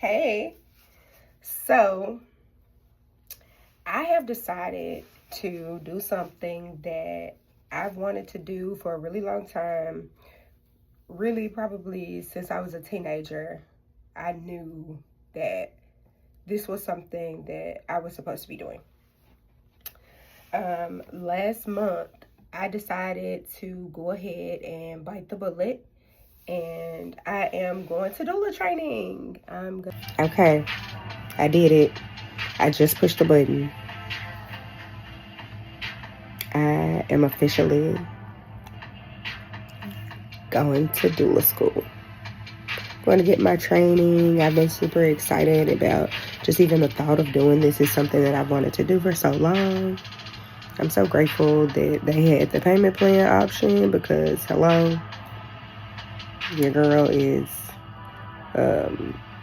Hey, so I have decided to do something that I've wanted to do for a really long time. Really, probably since I was a teenager, I knew that this was something that I was supposed to be doing. Last month, I decided to go ahead and bite the bullet, and I am going to doula training. Okay, I did it. I just pushed the button. I am officially going to doula school. Going to get my training. I've been super excited about just even the thought of doing this is something that I've wanted to do for so long. I'm so grateful that they had the payment plan option because, hello, your girl is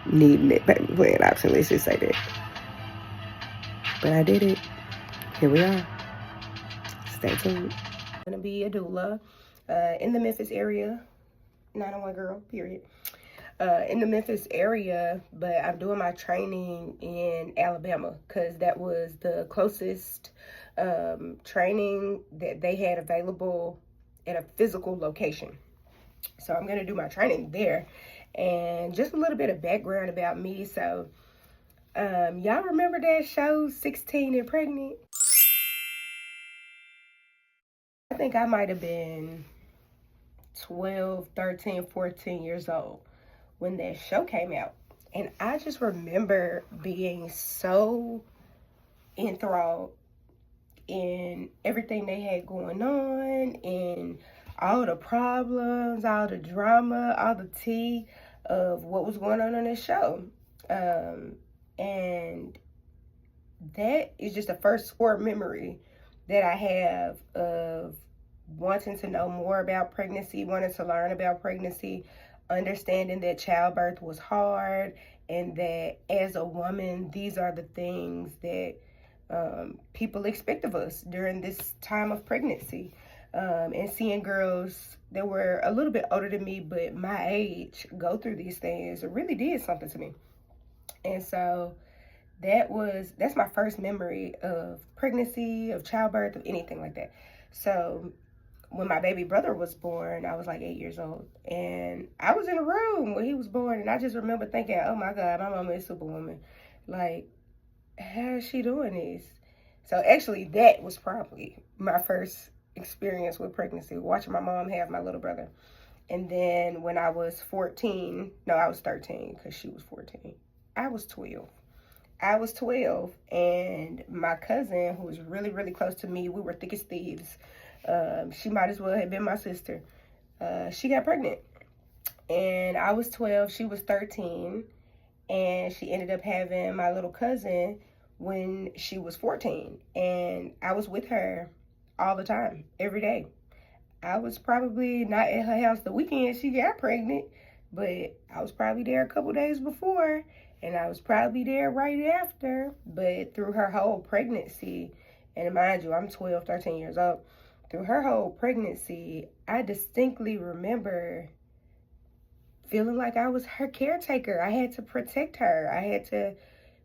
needing that payment plan option. Let's just say that. But I did it. Here we are. Stay tuned. I'm going to be a doula in the Memphis area. 901 girl, period. In the Memphis area, but I'm doing my training in Alabama because that was the closest training that they had available at a physical location. So I'm going to do my training there. And just a little bit of background about me. So y'all remember that show, 16 and Pregnant? I think I might have been 12, 13, 14 years old when that show came out. And I just remember being so enthralled in everything they had going on and all the problems, all the drama, all the tea of what was going on this show. And that is just the first core memory that I have of wanting to know more about pregnancy, wanting to learn about pregnancy, understanding that childbirth was hard and that as a woman, these are the things that people expect of us during this time of pregnancy. And seeing girls that were a little bit older than me, but my age, go through these things, it really did something to me. And so that's my first memory of pregnancy, of childbirth, of anything like that. So when my baby brother was born, I was like 8 years old. And I was in a room when he was born. And I just remember thinking, oh my God, my mama is Superwoman. Like, how is she doing this? So actually, that was probably my first experience with pregnancy, watching my mom have my little brother. And then when I was 14, no, I was 13 because she was 14. I was 12. And my cousin, who was really, really close to me, we were thick as thieves. She might as well have been my sister. She got pregnant. And I was 12, she was 13. And she ended up having my little cousin when she was 14. And I was with her all the time, every day. I was probably not at her house the weekend she got pregnant, but I was probably there a couple days before. And I was probably there right after. But through her whole pregnancy, and mind you, I'm 12, 13 years old. Through her whole pregnancy, I distinctly remember feeling like I was her caretaker. I had to protect her. I had to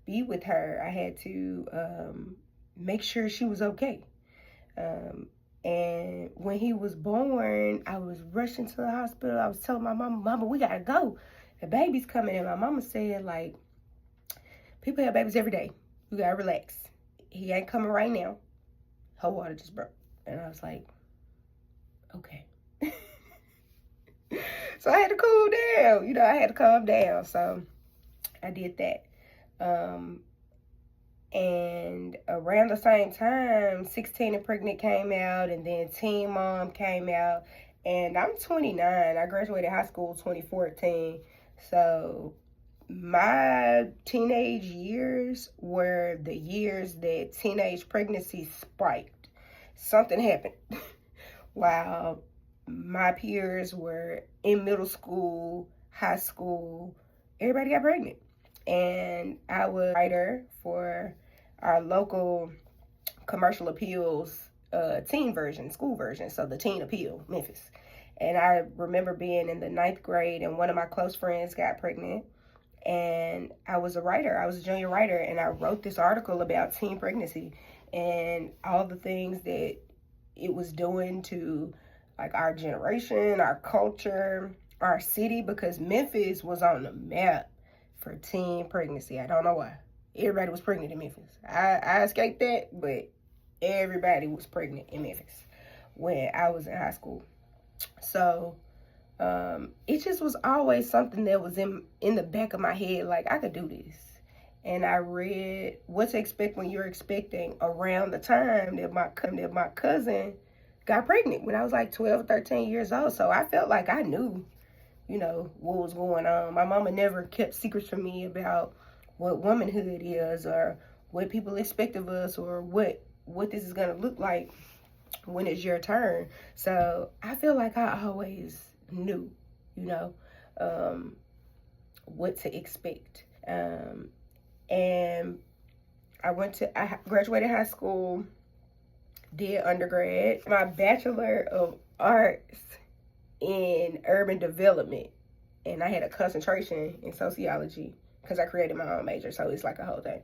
be with her. I had to make sure she was okay. And when he was born, I was rushing to the hospital. I was telling my mama, we gotta go. The baby's coming. And my mama said, like, people have babies every day. You gotta relax. He ain't coming right now. Her water just broke. And I was like, okay. So I had to cool down. I had to calm down. So I did that. And around the same time, 16 and Pregnant came out, and then Teen Mom came out. And I'm 29. I graduated high school 2014. So my teenage years were the years that teenage pregnancy spiked. Something happened while my peers were in middle school, high school. Everybody got pregnant. And I was a writer for our local commercial appeals teen version, school version, so the Teen Appeal, Memphis. And I remember being in the 9th grade, and one of my close friends got pregnant. And I was a writer. I was a junior writer, and I wrote this article about teen pregnancy and all the things that it was doing to like our generation, our culture, our city, because Memphis was on the map for teen pregnancy. I don't know why. Everybody was pregnant in Memphis. I escaped that, but everybody was pregnant in Memphis when I was in high school. So it just was always something that was in the back of my head, like I could do this. And I read What to Expect When You're Expecting around the time that my cousin got pregnant when I was like 12 or 13 years old. So I felt like I knew, what was going on. My mama never kept secrets from me about what womanhood is or what people expect of us or what this is going to look like when it's your turn. So I feel like I always knew, what to expect. And I graduated high school, did undergrad, my Bachelor of Arts in Urban Development, and I had a concentration in sociology because I created my own major, so it's like a whole thing.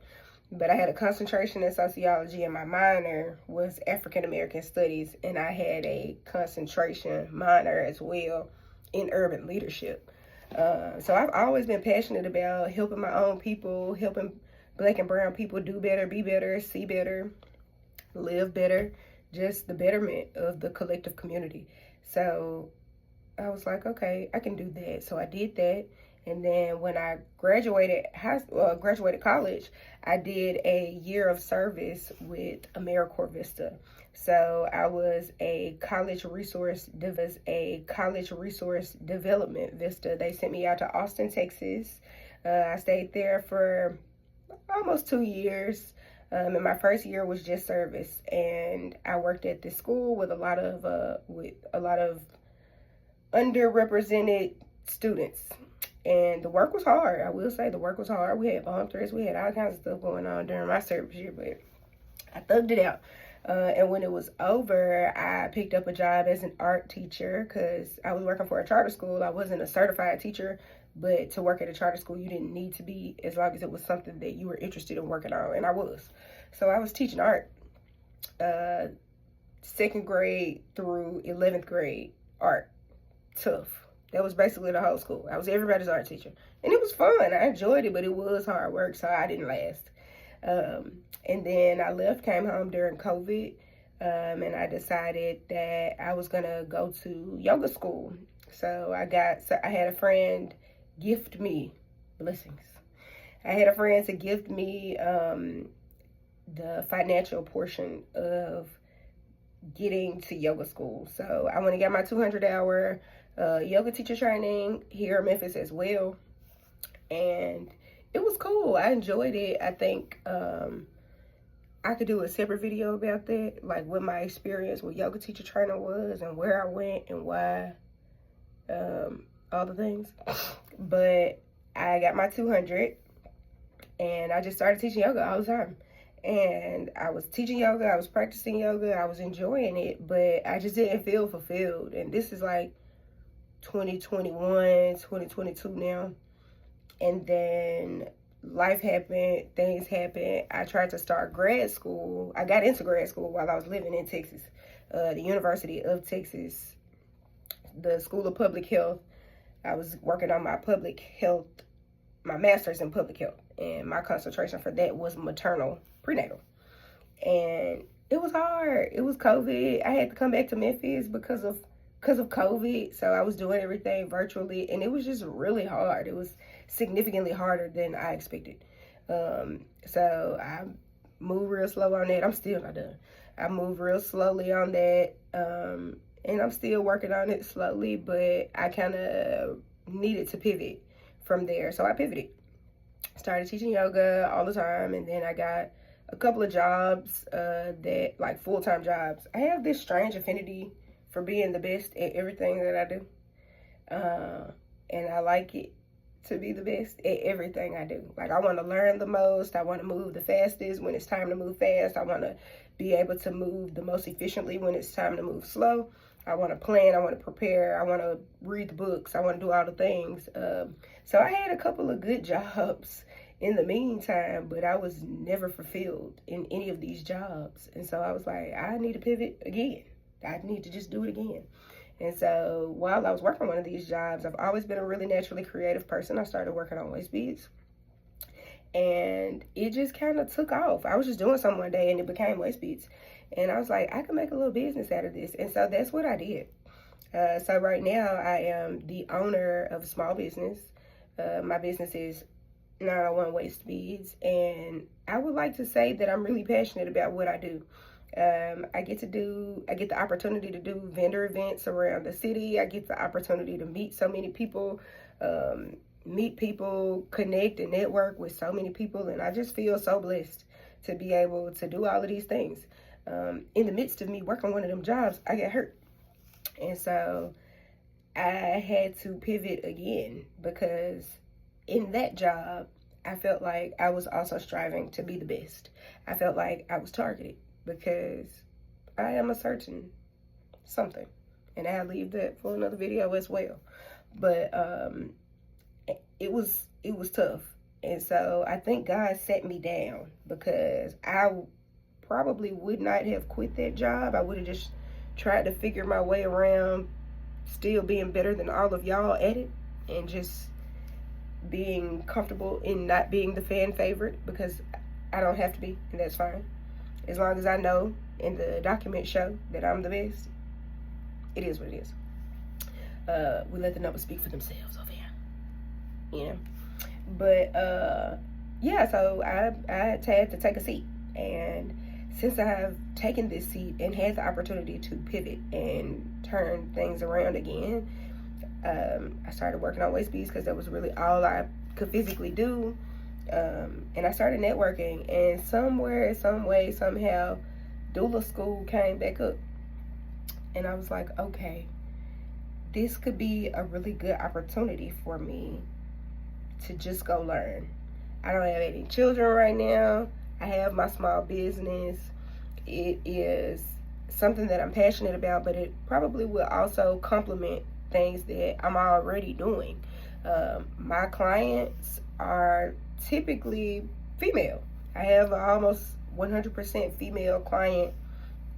But I had a concentration in sociology, and my minor was African American Studies, and I had a concentration minor as well in urban leadership. So I've always been passionate about helping my own people, helping Black and brown people do better, be better, see better, live better, just the betterment of the collective community. So I was like, okay, I can do that. So I did that. And then when I graduated college, I did a year of service with AmeriCorps Vista. So I was a college resource development Vista. They sent me out to Austin, Texas. I stayed there for almost 2 years. And my first year was just service, and I worked at this school with a lot of underrepresented students. And the work was hard. I will say the work was hard. We had bomb threats. We had all kinds of stuff going on during my service year, but I thugged it out. And when it was over, I picked up a job as an art teacher because I was working for a charter school. I wasn't a certified teacher, but to work at a charter school, you didn't need to be, as long as it was something that you were interested in working on, and I was. So I was teaching art, 2nd grade through 11th grade art. Tough. That was basically the whole school. I was everybody's art teacher. And it was fun. I enjoyed it, but it was hard work, so I didn't last. And then I left, came home during COVID, and I decided that I was going to go to yoga school. So I had a friend gift me blessings. I had a friend to gift me the financial portion of getting to yoga school. So I went and got my 200-hour yoga teacher training here in Memphis as well, and it was cool. I enjoyed it. I think I could do a separate video about that, like what my experience with yoga teacher training was and where I went and why, all the things. But I got my 200, and I just started teaching yoga all the time. And I was teaching yoga, I was practicing yoga, I was enjoying it, but I just didn't feel fulfilled. And this is like 2021, 2022 now. And then life happened, things happened. I tried to start grad school. I got into grad school while I was living in Texas, the University of Texas, the School of Public Health. I was working on my master's in public health, and my concentration for that was prenatal. And it was hard. It was COVID. I had to come back to Memphis because of COVID. So I was doing everything virtually, and it was just really hard. It was significantly harder than I expected. So I moved real slow on that. I'm still not done. I moved real slowly on that. And I'm still working on it slowly, but I kind of needed to pivot from there. So I pivoted. Started teaching yoga all the time, and then I got a couple of jobs that, like, full-time jobs. I have this strange affinity for being the best at everything that I do. And I like it to be the best at everything I do. Like, I want to learn the most. I want to move the fastest when it's time to move fast. I want to be able to move the most efficiently when it's time to move slow. I want to plan, I want to prepare, I want to read the books, I want to do all the things. So I had a couple of good jobs in the meantime, but I was never fulfilled in any of these jobs. And so I was like, I need to pivot again. I need to just do it again. And so while I was working one of these jobs, I've always been a really naturally creative person. I started working on waist beads, and it just kind of took off. I was just doing something one day and it became waist beads. And I was like, I can make a little business out of this. And so that's what I did. So right now I am the owner of a small business. My business is 901 Waist Beads, and I would like to say that I'm really passionate about what I do. I get the opportunity to do vendor events around the city. I get the opportunity to meet so many people, connect and network with so many people, and I just feel so blessed to be able to do all of these things. In the midst of me working one of them jobs, I got hurt, and so I had to pivot again, because in that job, I felt like I was also striving to be the best. I felt like I was targeted because I am a certain something, and I'll leave that for another video as well. But it was tough, and so I think God set me down, because I probably would not have quit that job. I would have just tried to figure my way around still being better than all of y'all at it, and just being comfortable in not being the fan favorite, because I don't have to be, and that's fine. As long as I know and the documents show that I'm the best, it is what it is. We let the numbers speak for themselves over here, you know. But yeah, so I had to take a seat, and since I have taken this seat and had the opportunity to pivot and turn things around again, I started working on waist beads because that was really all I could physically do. And I started networking, and somewhere, some way, somehow, doula school came back up. And I was like, okay, this could be a really good opportunity for me to just go learn. I don't have any children right now. I have my small business. It is something that I'm passionate about, but it probably will also complement things that I'm already doing. My clients are typically female. I have almost 100% female client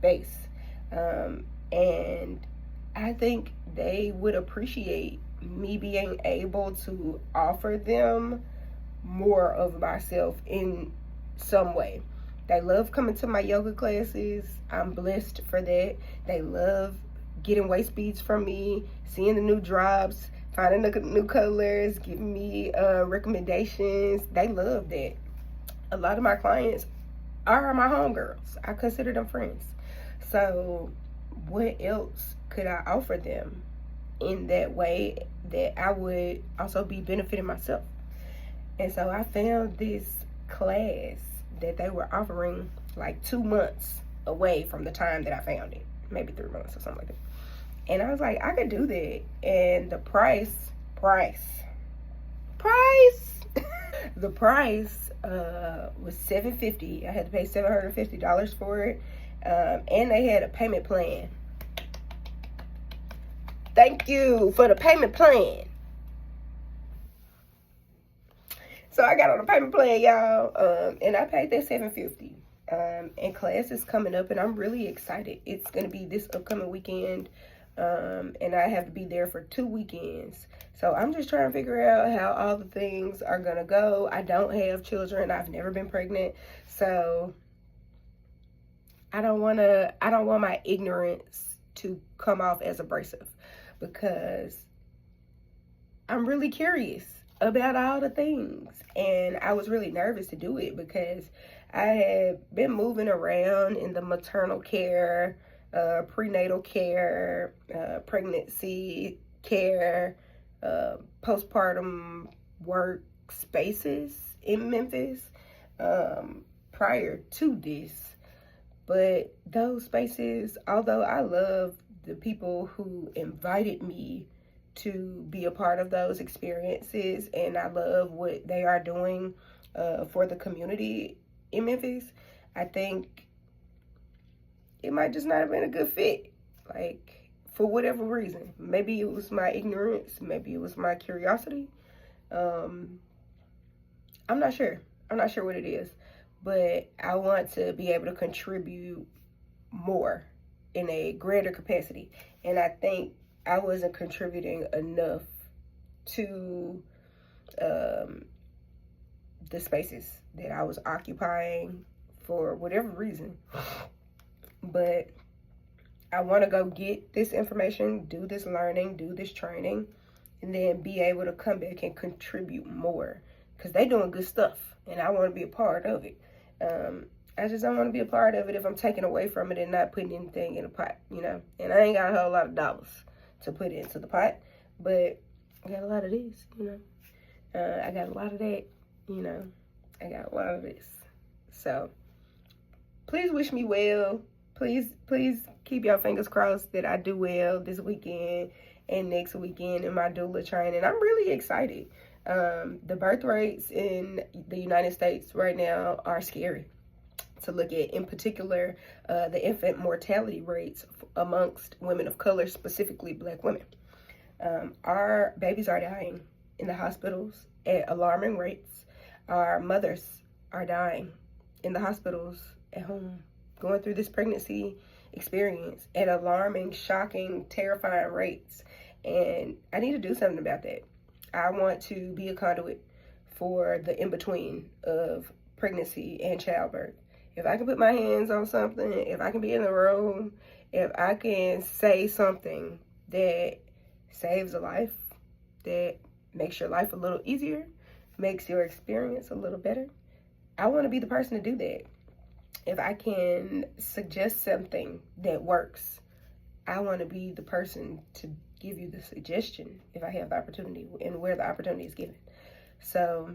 base. And I think they would appreciate me being able to offer them more of myself in some way. They love coming to my yoga classes. I'm blessed for that. They love getting waist beads from me, seeing the new drops, finding the new colors, giving me recommendations. They love that. A lot of my clients are my homegirls. I consider them friends. So what else could I offer them in that way that I would also be benefiting myself? And so I found this class that they were offering like 2 months away from the time that I found it, maybe 3 months or something like that. And I was like, I could do that. And the price, the price was $750. I had to pay $750 for it. And they had a payment plan. Thank you for the payment plan. So I got on a payment plan, y'all, and I paid that $750. And class is coming up, and I'm really excited. It's going to be this upcoming weekend, and I have to be there for 2 weekends. So I'm just trying to figure out how all the things are going to go. I don't have children. I've never been pregnant. So I don't want my ignorance to come off as abrasive, because I'm really curious about all the things, and I was really nervous to do it because I had been moving around in the maternal care, prenatal care, pregnancy care, postpartum work spaces in Memphis prior to this. But those spaces, although I love the people who invited me to be a part of those experiences, and I love what they are doing for the community in Memphis, I think it might just not have been a good fit, like, for whatever reason. Maybe it was my ignorance, maybe it was my curiosity. I'm not sure. I'm not sure what it is, but I want to be able to contribute more in a greater capacity. And I think I wasn't contributing enough to the spaces that I was occupying for whatever reason. But I want to go get this information, do this learning, do this training, and then be able to come back and contribute more, because they doing good stuff and I want to be a part of it. I just don't want to be a part of it if I'm taking away from it and not putting anything in the pot, you know. And I ain't got a whole lot of dollars to put into the pot, but I got a lot of this, you know. I got a lot of that, you know. I got a lot of this. So please wish me well. Please keep your fingers crossed that I do well this weekend and next weekend in my doula training. I'm really excited. The birth rates in the United States right now are scary to look at. In particular, the infant mortality rates amongst women of color, specifically Black women. Our babies are dying in the hospitals at alarming rates. Our mothers are dying in the hospitals at home, going through this pregnancy experience at alarming, shocking, terrifying rates. And I need to do something about that. I want to be a conduit for the in-between of pregnancy and childbirth. If I can put my hands on something, if I can be in the room, if I can say something that saves a life, that makes your life a little easier, makes your experience a little better, I want to be the person to do that. If I can suggest something that works, I want to be the person to give you the suggestion if I have the opportunity and where the opportunity is given. So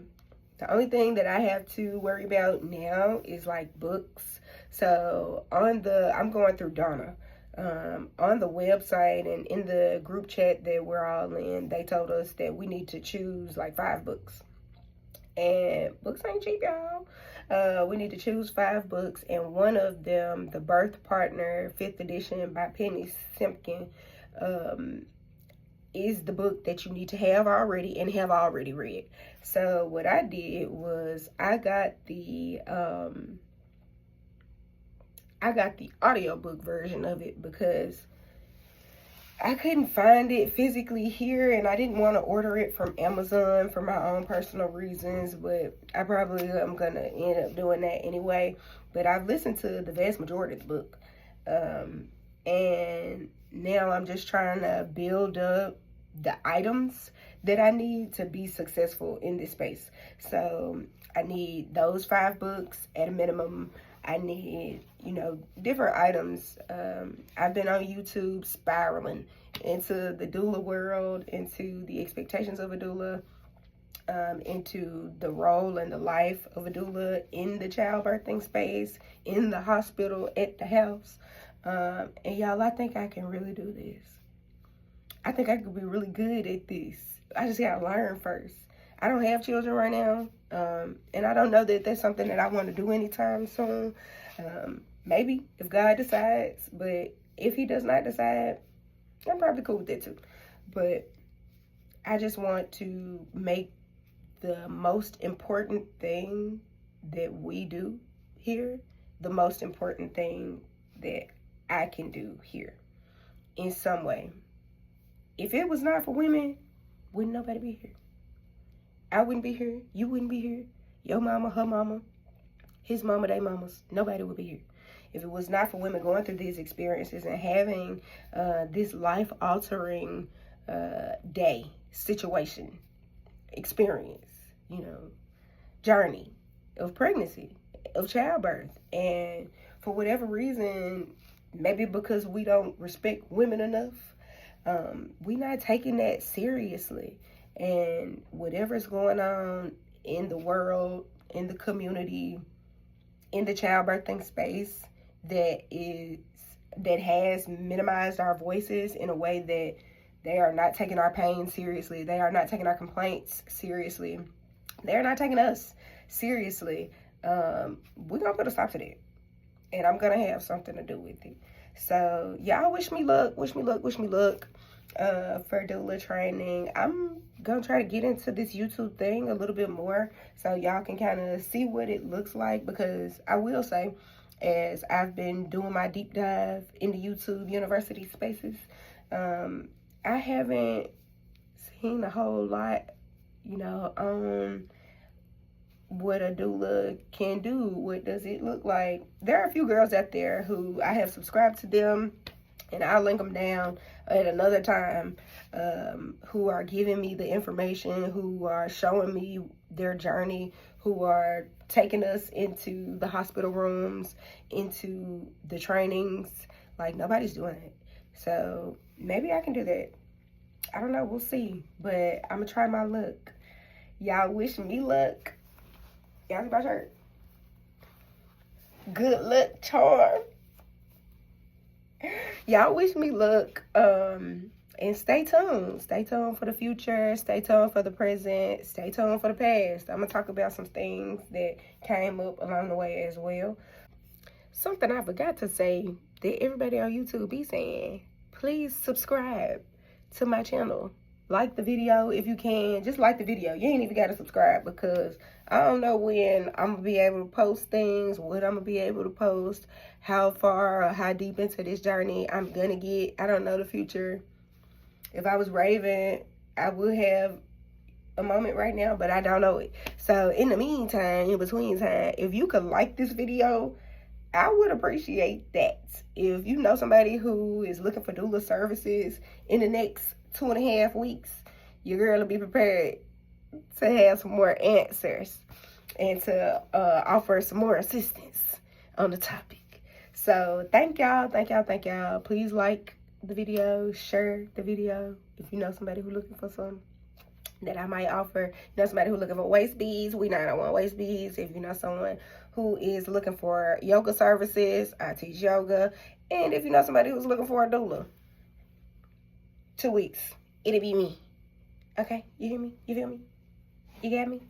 the only thing that I have to worry about now is like books. So I'm going through DONA. On the website and in the group chat that we're all in, they told us that we need to choose like 5 books. And books ain't cheap, y'all. We need to choose 5 books, and one of them, The Birth Partner, 5th edition by Penny Simpkin, is the book that you need to have already and have already read. So what I did was I got the audiobook version of it because I couldn't find it physically here, and I didn't want to order it from Amazon for my own personal reasons, but I probably am going to end up doing that anyway. But I've listened to the vast majority of the book, and now I'm just trying to build up the items that I need to be successful in this space. So I need those 5 books at a minimum. I need, different items. I've been on YouTube spiraling into the doula world, into the expectations of a doula, into the role and the life of a doula in the childbirthing space, in the hospital, at the house. And y'all, I think I can really do this. I think I could be really good at this. I just gotta learn first. I don't have children right now, and I don't know that that's something that I want to do anytime soon. Maybe if God decides, but if he does not decide, I'm probably cool with that too. But I just want to make the most important thing that we do here the most important thing that I can do here in some way. If it was not for women, wouldn't nobody be here. I wouldn't be here. You wouldn't be here. Your mama, her mama, his mama, they mamas. Nobody would be here. If it was not for women going through these experiences and having this life-altering day, situation, experience, journey of pregnancy, of childbirth. And for whatever reason, maybe because we don't respect women enough, we're not taking that seriously. And whatever's going on in the world, in the community, in the childbirthing space that has minimized our voices in a way that they are not taking our pain seriously. They are not taking our complaints seriously. They're not taking us seriously. We're going to put a stop to that. And I'm going to have something to do with it. So y'all wish me luck, wish me luck, wish me luck for doula training. I'm gonna try to get into this YouTube thing a little bit more so y'all can kind of see what it looks like, because I will say, as I've been doing my deep dive into YouTube university spaces, I haven't seen a whole lot, you know, on what a doula can do. What does it look like? There are a few girls out there who I have subscribed to them, and I'll link them down at another time, who are giving me the information, who are showing me their journey, who are taking us into the hospital rooms, into the trainings. Like, nobody's doing it. So maybe I can do that. I don't know. We'll see. But I'm going to try my luck. Y'all wish me luck. Y'all see my shirt? Good luck charm. Y'all wish me luck. And stay tuned. Stay tuned for the future. Stay tuned for the present. Stay tuned for the past. I'm going to talk about some things that came up along the way as well. Something I forgot to say that everybody on YouTube be saying, please subscribe to my channel. Like the video if you can. Just like the video. You ain't even got to subscribe, because I don't know when I'm going to be able to post things, what I'm going to be able to post, how far or how deep into this journey I'm going to get. I don't know the future. If I was Raven, I would have a moment right now, but I don't know it. So in the meantime, in between time, if you could like this video, I would appreciate that. If you know somebody who is looking for doula services in the next 2.5 weeks, your girl will be prepared to have some more answers and to offer some more assistance on the topic. So thank y'all, thank y'all, thank y'all. Please like the video, share the video if you know somebody who's looking for some that I might offer. You know somebody who's looking for waist beads, we 901 waist beads. If you know someone who is looking for yoga services, I teach yoga. And if you know somebody who's looking for a doula, 2 weeks, it'll be me. Okay, you hear me? You feel me? You got me?